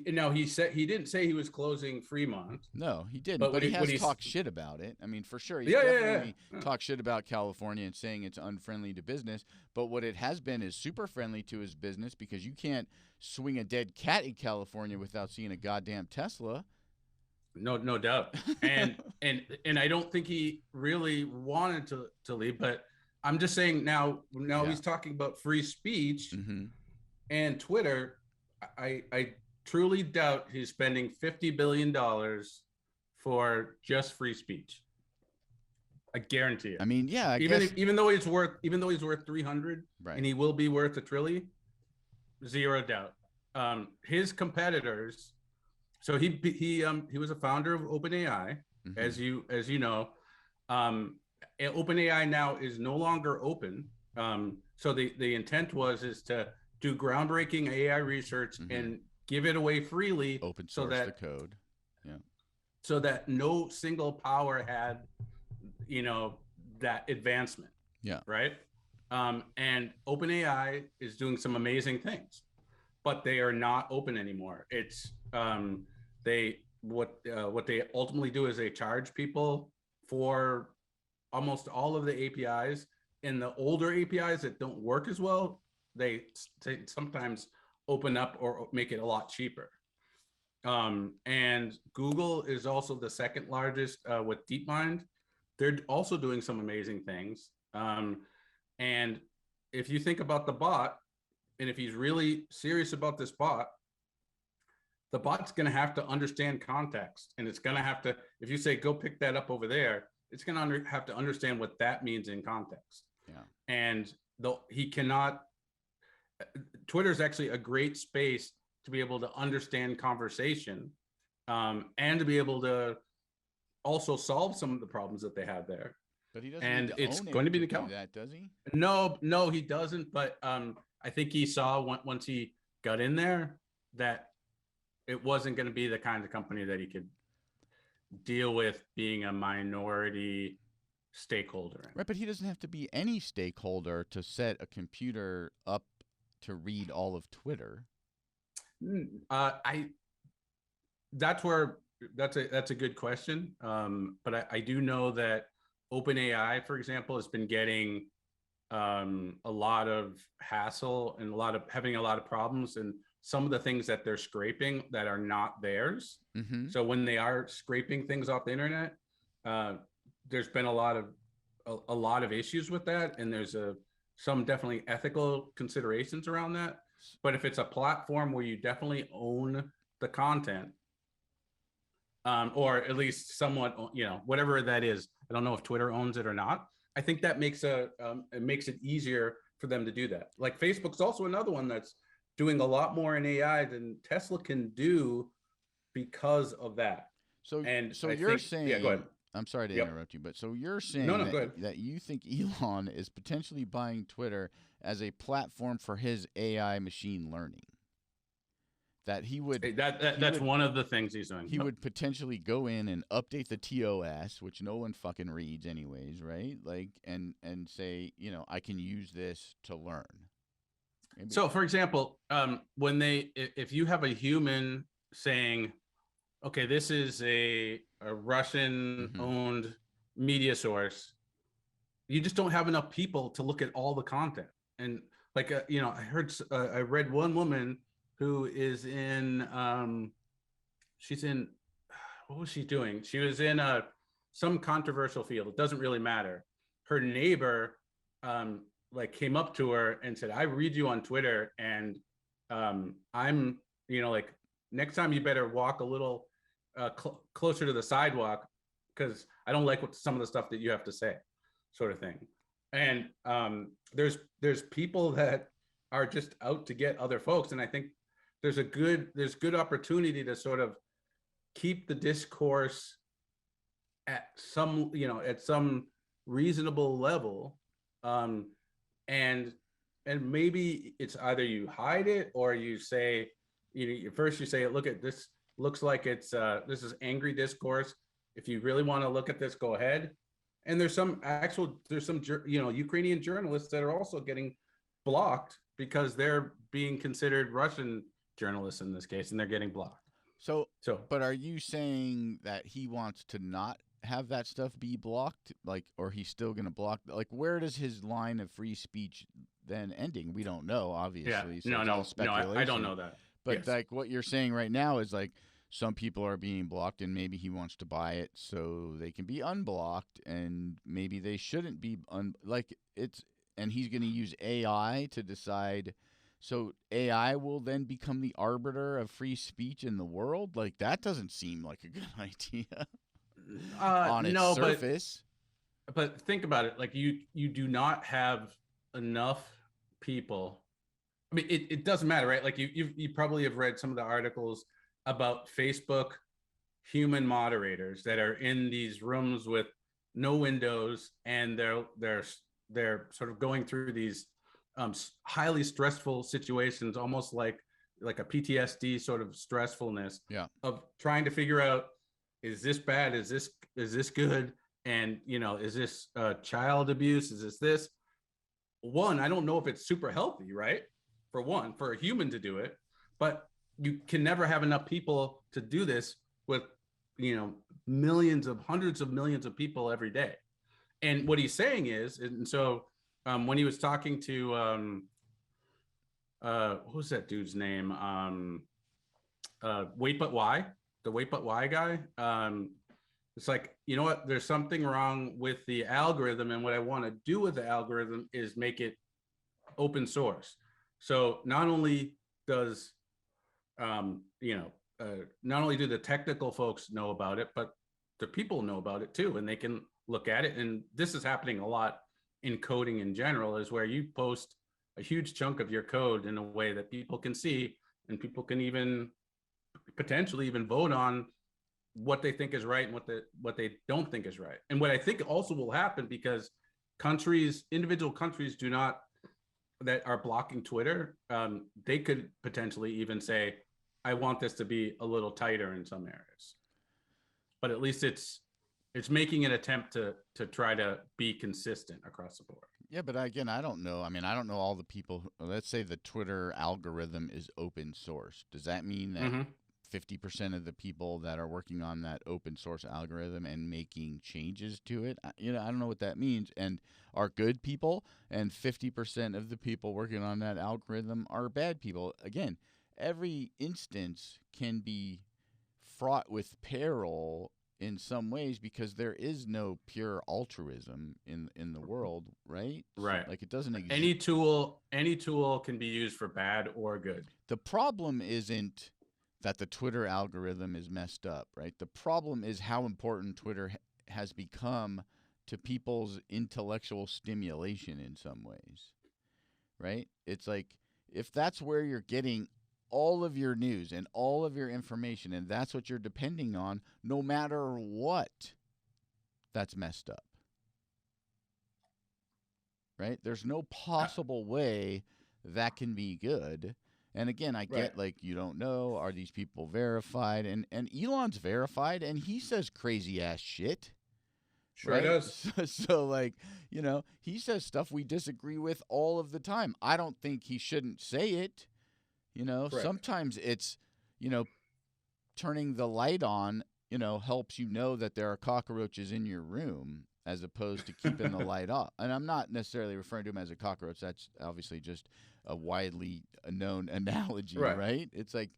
[SPEAKER 3] now he didn't say he was closing Fremont.
[SPEAKER 1] No, he didn't. But he has talked shit about it. I mean, for sure, he's definitely talked shit about California and saying it's unfriendly to business. But what it has been is super friendly to his business, because you can't swing a dead cat in California without seeing a goddamn Tesla.
[SPEAKER 3] No doubt. And I don't think he really wanted to leave, but I'm just saying now he's talking about free speech and Twitter. I truly doubt he's spending $50 billion for just free speech. I guarantee it.
[SPEAKER 1] I mean, yeah,
[SPEAKER 3] even though he's worth 300, right, and he will be worth $1 trillion, zero doubt. His competitors. So he was a founder of OpenAI, as you know. OpenAI now is no longer open. So the intent is to do groundbreaking AI research and give it away freely,
[SPEAKER 1] open source the code. Yeah.
[SPEAKER 3] So that no single power had, that advancement.
[SPEAKER 1] Yeah.
[SPEAKER 3] Right. And OpenAI is doing some amazing things, but they are not open anymore. It's what they ultimately do is they charge people for almost all of the APIs. And the older APIs that don't work as well, they sometimes open up or make it a lot cheaper. And Google is also the second largest with DeepMind. They're also doing some amazing things. And if you think about the bot, and if he's really serious about this bot, the bot's going to have to understand context, and it's going to have to, if you say, go pick that up over there, it's going to have to understand what that means in context.
[SPEAKER 1] Yeah.
[SPEAKER 3] And he cannot, Twitter is actually a great space to be able to understand conversation, and to be able to also solve some of the problems that they have there.
[SPEAKER 1] But he doesn't
[SPEAKER 3] And
[SPEAKER 1] need to
[SPEAKER 3] it's
[SPEAKER 1] own
[SPEAKER 3] going
[SPEAKER 1] it
[SPEAKER 3] to be
[SPEAKER 1] to
[SPEAKER 3] the
[SPEAKER 1] do that, does he?
[SPEAKER 3] No, he doesn't. But I think he saw once he got in there that it wasn't going to be the kind of company that he could deal with being a minority stakeholder.
[SPEAKER 1] Right, but he doesn't have to be any stakeholder to set a computer up to read all of Twitter.
[SPEAKER 3] I that's a good question. But I do know that OpenAI, for example, has been getting a lot of hassle and having a lot of problems, and some of the things that they're scraping that are not theirs.
[SPEAKER 1] Mm-hmm.
[SPEAKER 3] So when they are scraping things off the internet, there's been a lot of issues with that, and there's some definitely ethical considerations around that. But if it's a platform where you definitely own the content, or at least somewhat, whatever that is, I don't know if Twitter owns it or not. I think that makes it easier for them to do that. Like Facebook's also another one that's doing a lot more in AI than Tesla can do because of that.
[SPEAKER 1] So
[SPEAKER 3] I
[SPEAKER 1] you're
[SPEAKER 3] think,
[SPEAKER 1] saying,
[SPEAKER 3] yeah, go ahead.
[SPEAKER 1] I'm sorry to interrupt you, but so you're saying
[SPEAKER 3] No, go ahead.
[SPEAKER 1] that you think Elon is potentially buying Twitter as a platform for his AI machine learning. That he would
[SPEAKER 3] that's one of the things he's doing.
[SPEAKER 1] He would potentially go in and update the TOS, which no one fucking reads anyways, right? Like and say, I can use this to learn. Maybe.
[SPEAKER 3] So for example, if you have a human saying, okay, this is a Russian owned media source, you just don't have enough people to look at all the content. And like I read one woman who is in she's in, what was she doing? She was in some controversial field. It doesn't really matter. Her neighbor came up to her and said, I read you on Twitter, and I'm next time you better walk a little closer to the sidewalk, because I don't like some of the stuff that you have to say, sort of thing. And there's people that are just out to get other folks, and I think there's good opportunity to sort of keep the discourse at some reasonable level, and maybe it's either you hide it or you say, first you say, look at this, looks like it's this is angry discourse. If you really want to look at this, go ahead. And there's some Ukrainian journalists that are also getting blocked because they're being considered Russian journalists in this case, and they're getting blocked.
[SPEAKER 1] So, but are you saying that he wants to not have that stuff be blocked, or he's still going to block? Like, where does his line of free speech then ending? We don't know, obviously.
[SPEAKER 3] Yeah.
[SPEAKER 1] So
[SPEAKER 3] No, I don't know that.
[SPEAKER 1] But yes. What you're saying right now is some people are being blocked, and maybe he wants to buy it so they can be unblocked, and maybe they shouldn't be and he's going to use AI to decide. So AI will then become the arbiter of free speech in the world? Like, that doesn't seem like a good idea on its surface.
[SPEAKER 3] But think about it. Like, you do not have enough people. I mean, it doesn't matter, right? Like, you probably have read some of the articles about Facebook human moderators that are in these rooms with no windows, and they're sort of going through these highly stressful situations, almost like a PTSD sort of stressfulness, of trying to figure out, is this bad? Is this good? And, is this child abuse? Is this? One, I don't know if it's super healthy, right? For a human to do it, but you can never have enough people to do this with, hundreds of millions of people every day. And what he's saying is, and so when he was talking to what was that dude's name? Wait But Why, the Wait But Why guy. It's like, you know what? There's something wrong with the algorithm, and what I want to do with the algorithm is make it open source. So not only does not only do the technical folks know about it, but the people know about it too, and they can look at it. And this is happening a lot in coding in general, is where you post a huge chunk of your code in a way that people can see, and people can even potentially even vote on what they think is right and what they don't think is right. And what I think also will happen, because individual countries do not that are blocking Twitter, they could potentially even say, I want this to be a little tighter in some areas. But at least it's making an attempt to try to be consistent across the board.
[SPEAKER 1] Yeah, but again, I don't know. I mean, I don't know all the people. Let's say the Twitter algorithm is open source. Does that mean that 50% of the people that are working on that open source algorithm and making changes to it, I don't know what that means, and are good people, and 50% of the people working on that algorithm are bad people? Again, every instance can be fraught with peril in some ways, because there is no pure altruism in the world, right?
[SPEAKER 3] Right.
[SPEAKER 1] So, like, it doesn't exist.
[SPEAKER 3] Any tool can be used for bad or good.
[SPEAKER 1] The problem isn't that the Twitter algorithm is messed up, right? The problem is how important Twitter has become to people's intellectual stimulation in some ways, right? It's like, if that's where you're getting all of your news and all of your information, and that's what you're depending on, no matter what, that's messed up, right? There's no possible way that can be good. And again, I get, like, you don't know, are these people verified? And Elon's verified, and he says crazy ass shit.
[SPEAKER 3] Sure does.
[SPEAKER 1] So, like, he says stuff we disagree with all of the time. I don't think he shouldn't say it. Sometimes it's, turning the light on, helps you know that there are cockroaches in your room, as opposed to keeping the light off. And I'm not necessarily referring to him as a cockroach. That's obviously just a widely known analogy, right? It's like,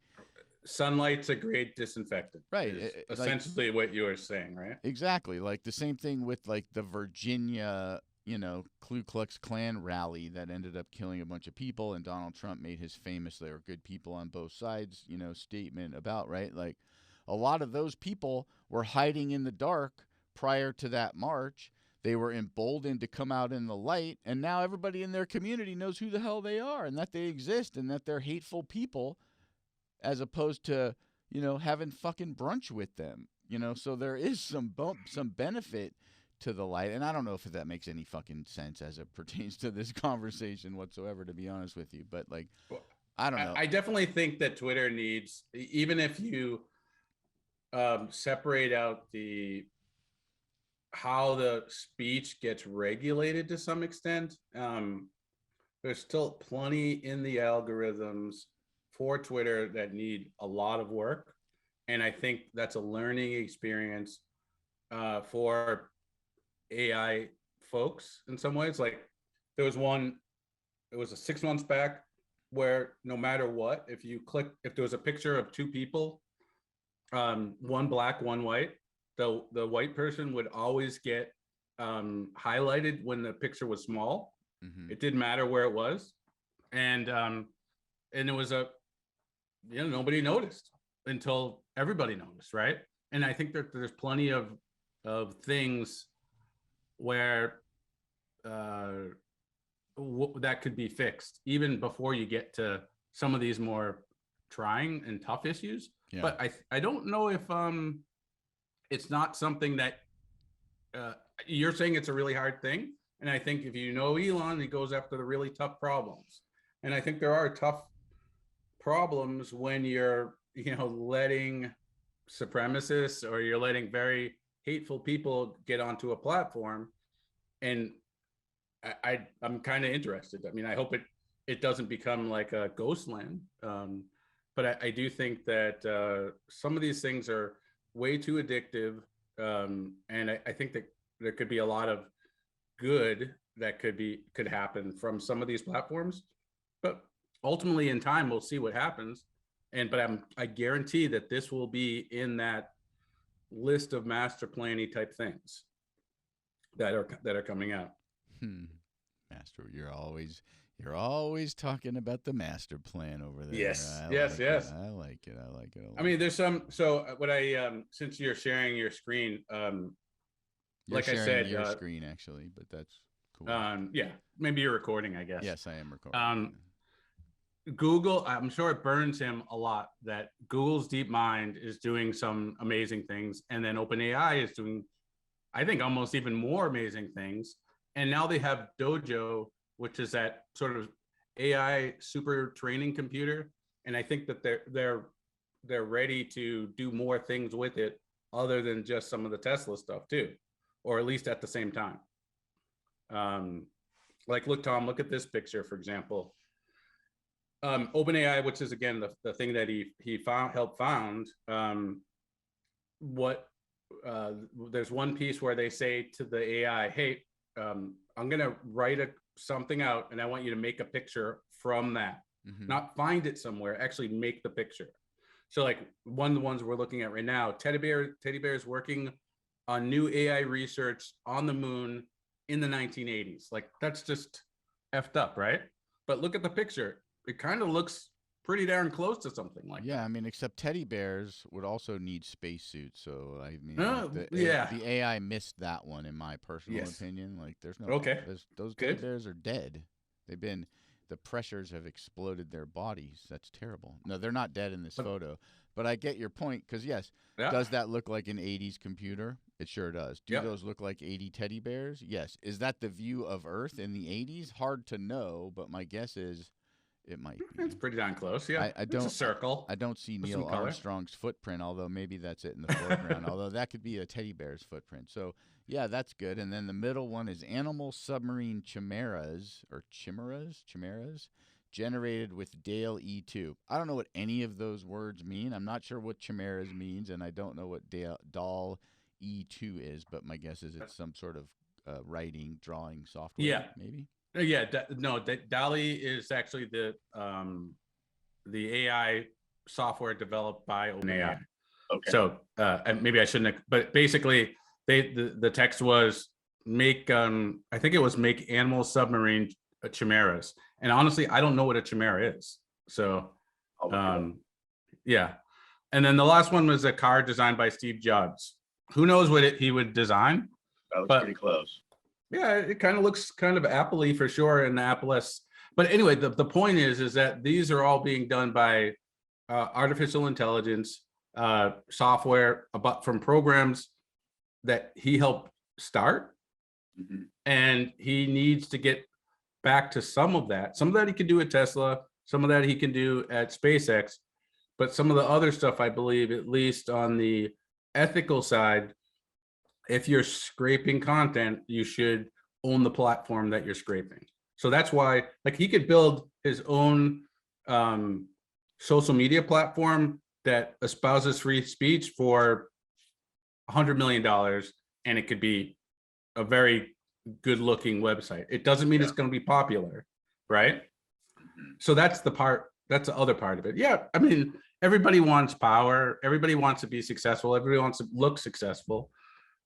[SPEAKER 3] sunlight's a great disinfectant.
[SPEAKER 1] Right.
[SPEAKER 3] Essentially what you were saying, right?
[SPEAKER 1] Exactly. Like the same thing with, like, the Virginia Ku Klux Klan rally that ended up killing a bunch of people, and Donald Trump made his famous "there are good people on both sides" statement about, right? Like, a lot of those people were hiding in the dark prior to that march. They were emboldened to come out in the light, and now everybody in their community knows who the hell they are, and that they exist, and that they're hateful people, as opposed to having fucking brunch with them. So there is some benefit to the light. And I don't know if that makes any fucking sense as it pertains to this conversation whatsoever, to be honest with you. But, like, I don't know.
[SPEAKER 3] I definitely think that Twitter needs, even if you separate out how the speech gets regulated to some extent, there's still plenty in the algorithms for Twitter that need a lot of work. And I think that's a learning experience for AI folks in some ways. Like, there was it was a 6 months back, where no matter what, if there was a picture of two people, one black, one white, the white person would always get highlighted when the picture was small. Mm-hmm. It didn't matter where it was. And it was nobody noticed until everybody noticed, right? And I think that there's plenty of things where that could be fixed even before you get to some of these more trying and tough issues. Yeah. But I don't know if it's not something that you're saying it's a really hard thing. And I think if Elon, he goes after the really tough problems. And I think there are tough problems when you're letting supremacists, or you're letting very hateful people get onto a platform. And I'm kind of interested. I mean, I hope it doesn't become like a ghost land. But I do think that some of these things are way too addictive. And I think that there could be a lot of good that could happen from some of these platforms. But ultimately, in time, we'll see what happens. But I guarantee that this will be in that list of master planning type things that are coming out.
[SPEAKER 1] Master, you're always talking about the master plan over there.
[SPEAKER 3] Yes,
[SPEAKER 1] I
[SPEAKER 3] yes.
[SPEAKER 1] like it. I like it a lot.
[SPEAKER 3] I mean, there's some. So what since you're sharing your screen,
[SPEAKER 1] like I said, your screen actually, but that's cool.
[SPEAKER 3] Yeah, maybe you're recording, I guess.
[SPEAKER 1] Yes, I am recording.
[SPEAKER 3] Google, I'm sure it burns him a lot that Google's DeepMind is doing some amazing things, and then OpenAI is doing, I think, almost even more amazing things. And now they have Dojo, which is that sort of AI super training computer, and I think that they're ready to do more things with it other than just some of the Tesla stuff too, or at least at the same time. Like, look, Tom, look at this picture, for example. OpenAI, which is again the thing that he helped found. There's one piece where they say to the AI, "Hey, I'm gonna write something out, and I want you to make a picture from that. Not find it somewhere, actually make the picture." So, like, one of the ones we're looking at right now, Teddy Bear is working on new AI research on the moon in the 1980s. Like, that's just effed up, right? But look at the picture. It kind of looks pretty darn close to something like that.
[SPEAKER 1] Yeah, I mean, except teddy bears would also need spacesuits. So I mean, the AI missed that one, in my personal opinion. Like, there's no those teddy bears are dead. The pressures have exploded their bodies. That's terrible. No, they're not dead in this photo. But I get your point, because yes, does that look like an 80s computer? It sure does. Do those look like 80 teddy bears? Yes. Is that the view of Earth in the 80s? Hard to know, but my guess is it might be.
[SPEAKER 3] It's pretty darn close, yeah. It's a circle.
[SPEAKER 1] I don't see Neil Armstrong's footprint, although maybe that's it in the foreground, although that could be a teddy bear's footprint. So, yeah, that's good. And then the middle one is animal submarine chimeras, generated with Dale E2. I don't know what any of those words mean. I'm not sure what chimeras means, and I don't know what DAL E2 is, but my guess is it's some sort of writing, drawing software, maybe?
[SPEAKER 3] Yeah, DALL-E is actually the AI software developed by OpenAI. Okay. So maybe I shouldn't have, but basically the text was make I think it was make animal submarine chimeras. And honestly, I don't know what a chimera is. So yeah. And then the last one was a car designed by Steve Jobs. Who knows what he would design?
[SPEAKER 4] That looks pretty close.
[SPEAKER 3] Yeah, it kind of looks kind of Apple-y for sure, and Apple-esque. But anyway, the point is that these are all being done by artificial intelligence software from programs that he helped start. And he needs to get back to some of that. Some of that he can do at Tesla, some of that he can do at SpaceX, but some of the other stuff, I believe, at least on the ethical side, if you're scraping content, you should own the platform that you're scraping. So that's why, like, he could build his own social media platform that espouses free speech for $100 million, and it could be a very good-looking website. It doesn't mean it's going to be popular, right? So that's the other part of it. Yeah, I mean, everybody wants power. Everybody wants to be successful. Everybody wants to look successful.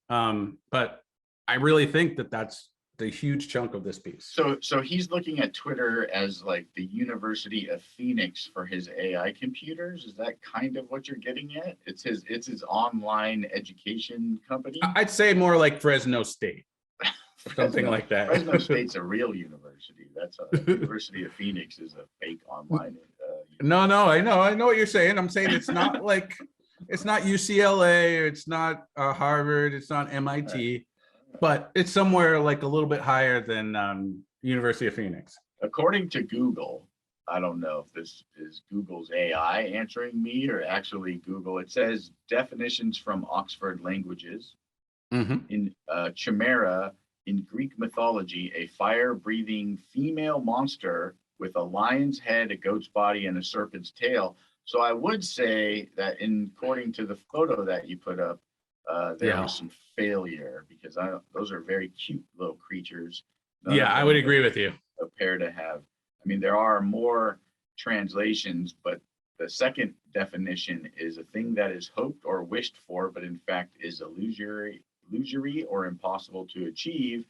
[SPEAKER 3] But I really think that that's the huge chunk of this piece.
[SPEAKER 4] So he's looking at Twitter as like the University of Phoenix for his AI computers. Is that kind of what you're getting at? It's his online education company.
[SPEAKER 3] I'd say more like Fresno State, something like that.
[SPEAKER 4] Fresno State's a real university. That's a University of Phoenix is a fake online.
[SPEAKER 3] No, I know what you're saying. I'm saying it's not like. It's not UCLA, it's not Harvard, it's not MIT, but it's somewhere like a little bit higher than University of Phoenix.
[SPEAKER 4] According to Google, I don't know if this is Google's AI answering me or actually Google. It says definitions from Oxford Languages. In chimera, in Greek mythology, a fire-breathing female monster with a lion's head, a goat's body, and a serpent's tail. So I would say that according to the photo that you put up, there was some failure, because those are very cute little creatures.
[SPEAKER 3] I would agree with you.
[SPEAKER 4] Appear to have, I mean, there are more translations, but the second definition is a thing that is hoped or wished for, but in fact is illusory or impossible to achieve.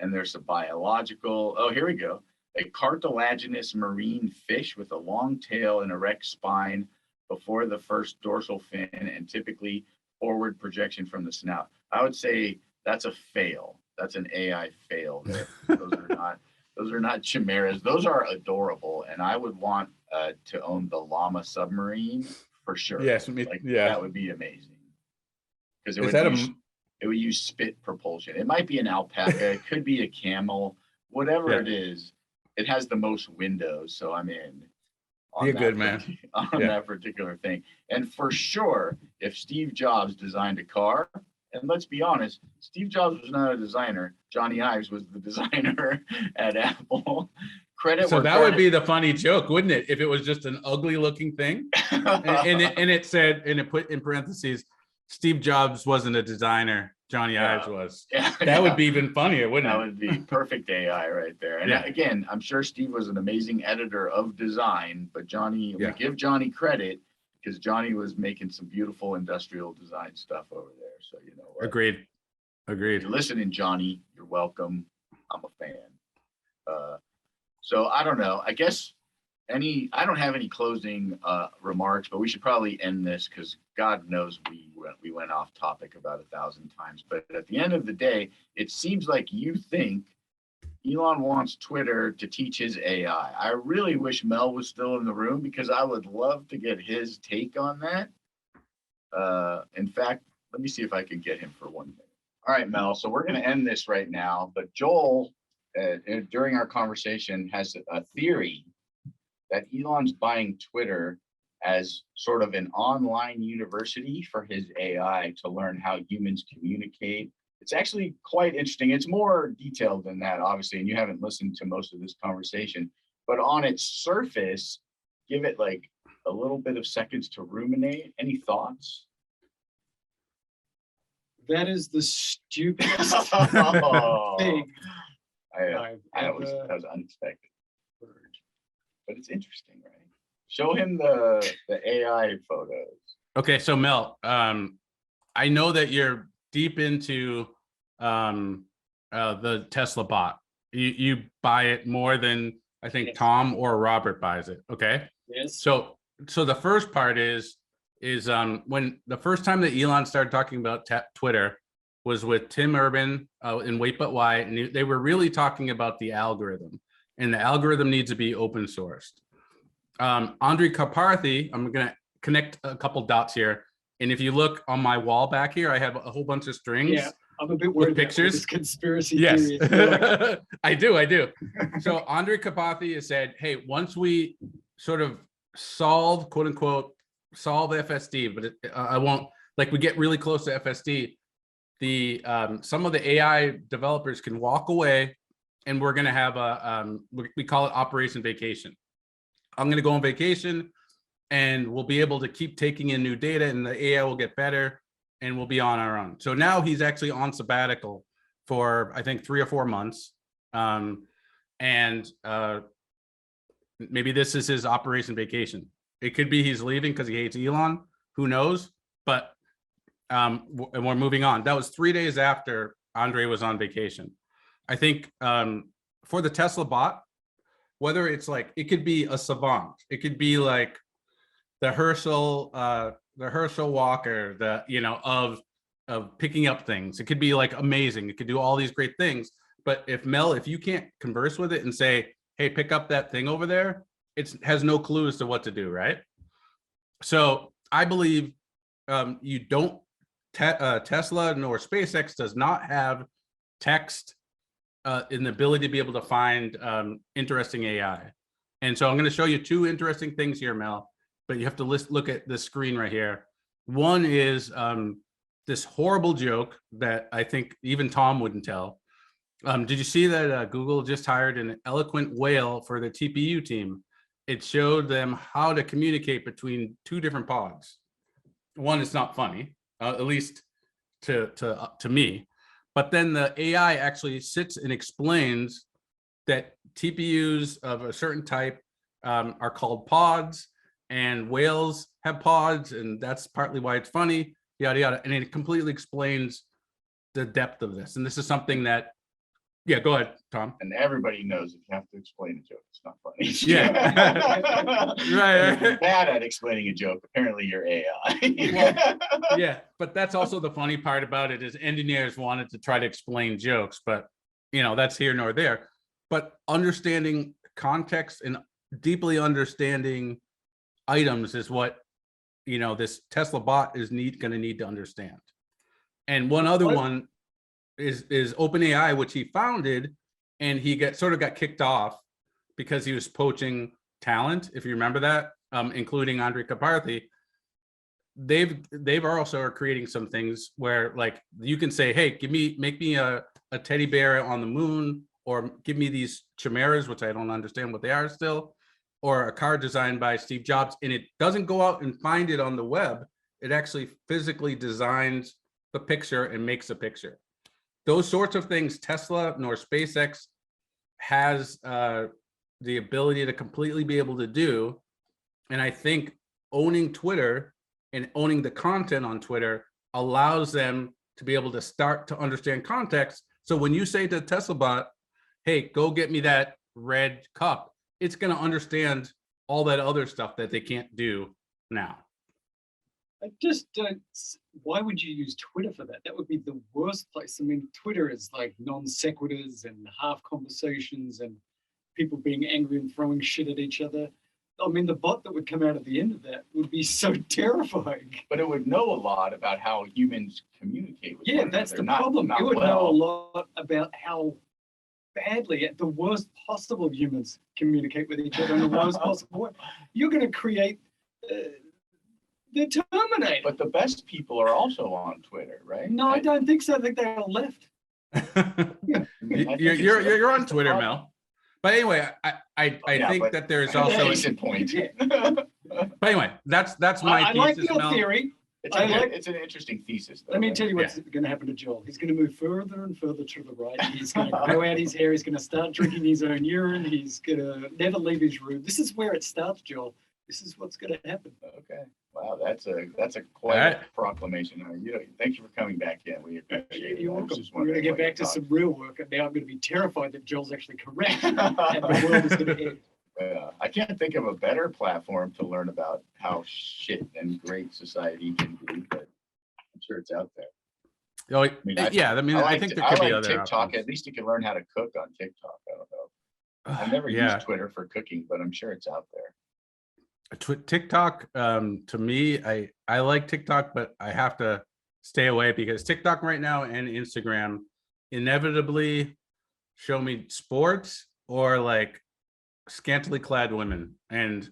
[SPEAKER 4] And there's a biological, here we go. A cartilaginous marine fish with a long tail and erect spine before the first dorsal fin, and typically forward projection from the snout. I would say that's a fail. That's an AI fail. Those are not chimeras. Those are adorable, and I would want to own the Llama submarine for sure.
[SPEAKER 3] Yes,
[SPEAKER 4] That would be amazing because it would use spit propulsion. It might be an alpaca, it could be a camel, whatever it is. It has the most windows, so I'm in.
[SPEAKER 3] Be a good man
[SPEAKER 4] on that particular thing. And for sure, if Steve Jobs designed a car, and let's be honest, Steve Jobs was not a designer. Johnny Ives was the designer at Apple.
[SPEAKER 3] So that would be the funny joke, wouldn't it? If it was just an ugly looking thing, and it said, and it put in parentheses, Steve Jobs wasn't a designer. Johnny Ives was. That would be even funnier, wouldn't it?
[SPEAKER 4] That would be perfect AI right there. And again, I'm sure Steve was an amazing editor of design, but Johnny, we give Johnny credit because Johnny was making some beautiful industrial design stuff over there. So, you know what?
[SPEAKER 3] Agreed.
[SPEAKER 4] If you're listening, Johnny, you're welcome. I'm a fan. So I don't know. I guess I don't have any closing remarks, but we should probably end this because God knows we went off topic about 1,000 times. But at the end of the day, it seems like you think Elon wants Twitter to teach his AI. I really wish Mel was still in the room because I would love to get his take on that. In fact, let me see if I can get him for 1 minute. All right, Mel. So we're going to end this right now. But Joel, during our conversation, has a theory that Elon's buying Twitter as sort of an online university for his AI to learn how humans communicate. It's actually quite interesting. It's more detailed than that, obviously, and you haven't listened to most of this conversation. But on its surface, give it like a little bit of seconds to ruminate. Any thoughts?
[SPEAKER 5] That is the stupidest thing.
[SPEAKER 4] That was unexpected. But it's interesting, right? Show him the AI photos.
[SPEAKER 3] Okay, so Mel, I know that you're deep into the Tesla bot. You buy it more than I think Tom or Robert buys it. Okay.
[SPEAKER 5] Yes.
[SPEAKER 3] So the first part is when the first time that Elon started talking about Twitter was with Tim Urban in Wait But Why, and they were really talking about the algorithm, and the algorithm needs to be open sourced. Andre Karpathy, I'm going to connect a couple dots here. And if you look on my wall back here, I have a whole bunch of strings.
[SPEAKER 5] Yeah, I'm a bit worried
[SPEAKER 3] with pictures.
[SPEAKER 5] This conspiracy
[SPEAKER 3] theory.
[SPEAKER 5] Yes,
[SPEAKER 3] I do. So Andre Karpathy has said, hey, once we sort of solve, quote unquote, solve FSD, but I won't, like we get really close to FSD, some of the AI developers can walk away and we're going to have we call it Operation Vacation. I'm going to go on vacation and we'll be able to keep taking in new data and the AI will get better and we'll be on our own. So now he's actually on sabbatical for, I think, 3 or 4 months. Maybe this is his Operation Vacation. It could be he's leaving because he hates Elon. Who knows? But and we're moving on. That was 3 days after Andre was on vacation. I think for the Tesla bot, whether it's like, it could be a savant, it could be like the Herschel Walker, of picking up things. It could be like amazing. It could do all these great things. But if you can't converse with it and say, hey, pick up that thing over there, it has no clue as to what to do, right? So I believe you don't, Tesla nor SpaceX does not have text in the ability to be able to find interesting AI. And so I'm going to show you 2 interesting things here, Mel, but you have to look at this screen right here. One is this horrible joke that I think even Tom wouldn't tell. Did you see that Google just hired an eloquent whale for the TPU team? It showed them how to communicate between 2 different pods. One, it's not funny, at least to me. But then the AI actually sits and explains that TPUs of a certain type are called pods, and whales have pods, and that's partly why it's funny, yada, yada. And it completely explains the depth of this. And this is something that, yeah, go ahead, Tom.
[SPEAKER 4] And everybody knows if you have to explain a joke, it's not funny.
[SPEAKER 3] Yeah. Right.
[SPEAKER 4] You're bad at explaining a joke. Apparently you're AI.
[SPEAKER 3] Well, yeah, but that's also the funny part about it is engineers wanted to try to explain jokes, but that's here nor there. But understanding context and deeply understanding items is what, this Tesla bot is going to need to understand. And one other one is OpenAI, which he founded, and he got kicked off because he was poaching talent. If you remember that, including Andre Kaparthi. They've also are creating some things where, like, you can say, hey, make me a teddy bear on the moon, or give me these chimeras, which I don't understand what they are still, or a car designed by Steve Jobs, and it doesn't go out and find it on the web. It actually physically designs the picture and makes a picture. Those sorts of things Tesla nor SpaceX has the ability to completely be able to do. And I think owning Twitter and owning the content on Twitter allows them to be able to start to understand context. So when you say to Tesla bot, hey, go get me that red cup, it's going to understand all that other stuff that they can't do now.
[SPEAKER 5] I just don't. Why would you use Twitter for that? That would be the worst place. I mean, Twitter is like non sequiturs and half conversations and people being angry and throwing shit at each other. I mean, the bot that would come out at the end of that would be so terrifying.
[SPEAKER 4] But it would know a lot about how humans communicate with one
[SPEAKER 5] that's
[SPEAKER 4] another.
[SPEAKER 5] the problem.
[SPEAKER 4] Not
[SPEAKER 5] It would
[SPEAKER 4] well.
[SPEAKER 5] know a lot about how badly, at the worst possible, humans communicate with each other in the worst possible way. You're going to create the Terminator.
[SPEAKER 4] But the best people are also on Twitter, right?
[SPEAKER 5] No, I don't think so. I think they're all left.
[SPEAKER 3] You're on Twitter, Mel. But anyway, I think that there's also
[SPEAKER 4] a point.
[SPEAKER 3] But anyway, that's my
[SPEAKER 5] I like
[SPEAKER 3] thesis,
[SPEAKER 5] your
[SPEAKER 3] Mel.
[SPEAKER 5] theory.
[SPEAKER 4] It's an interesting thesis, though.
[SPEAKER 5] Let me tell you what's going to happen to Joel. He's going to move further and further to the right. He's going to grow out his hair. He's going to start drinking his own urine. He's going to never leave his room. This is where it starts, Joel. This is what's going to happen.
[SPEAKER 4] Okay. Wow, that's a quite proclamation. Thank you for coming back in. We appreciate it.
[SPEAKER 5] You're welcome. We're going to get back to some real work, and now I'm going to be terrified that Joel's actually correct, and the world is going to end.
[SPEAKER 4] I can't think of a better platform to learn about how shit and great society can be, but I'm sure it's out there.
[SPEAKER 3] Oh, I think there could be other
[SPEAKER 4] TikTok.
[SPEAKER 3] options.
[SPEAKER 4] At least you can learn how to cook on TikTok. I don't know. I've never used Twitter for cooking, but I'm sure it's out there.
[SPEAKER 3] TikTok, to me, I like TikTok, but I have to stay away because TikTok right now and Instagram inevitably show me sports or like scantily clad women. And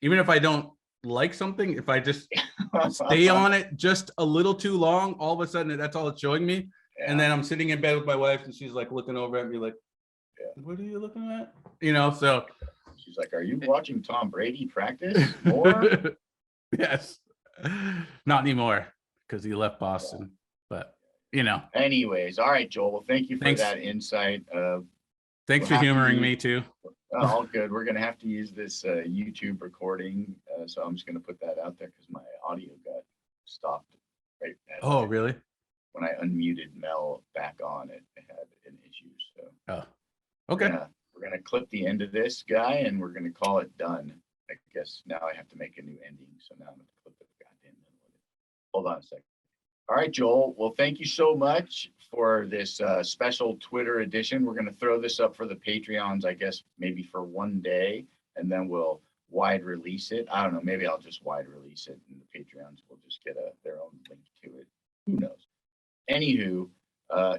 [SPEAKER 3] even if I don't like something, if I just stay on it just a little too long, all of a sudden that's all it's showing me. Yeah. And then I'm sitting in bed with my wife and she's like looking over at me like, what are you looking at? So
[SPEAKER 4] she's like, are you watching Tom Brady practice more?
[SPEAKER 3] Yes. Not anymore because he left Boston. But,
[SPEAKER 4] Anyways, all right, Joel. Well, thank you for that insight.
[SPEAKER 3] Thanks for humoring me, too.
[SPEAKER 4] All good. We're going to have to use this YouTube recording. So I'm just going to put that out there because my audio got stopped. Right.
[SPEAKER 3] Really?
[SPEAKER 4] When I unmuted Mel back on, it had an issue. So.
[SPEAKER 3] Okay.
[SPEAKER 4] We're going to clip the end of this guy and we're going to call it done. I guess now I have to make a new ending. So now I'm going to clip the goddamn end with it. Hold on a second. All right, Joel. Well, thank you so much for this special Twitter edition. We're going to throw this up for the Patreons, I guess, maybe for one day, and then we'll wide release it. I don't know. Maybe I'll just wide release it and the Patreons will just get their own link to it. Who knows? Anywho,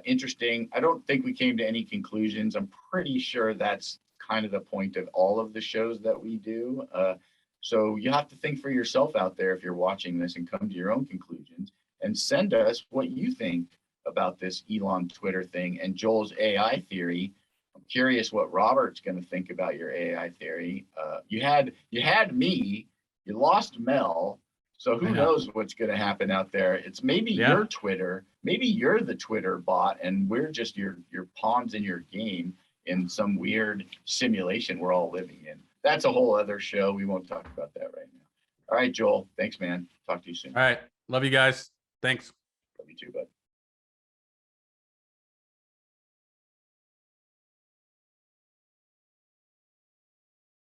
[SPEAKER 4] interesting. I don't think we came to any conclusions. I'm pretty sure that's kind of the point of all of the shows that we do. So you have to think for yourself out there if you're watching this and come to your own conclusions and send us what you think about this Elon Twitter thing and Joel's AI theory. I'm curious what Robert's going to think about your AI theory. You had me, you lost Mel. So who knows what's going to happen out there? It's maybe your Twitter, maybe you're the Twitter bot and we're just your pawns in your game in some weird simulation we're all living in. That's a whole other show. We won't talk about that right now. All right, Joel. Thanks, man. Talk to you soon.
[SPEAKER 3] All right. Love you guys. Thanks.
[SPEAKER 4] Love you too, bud.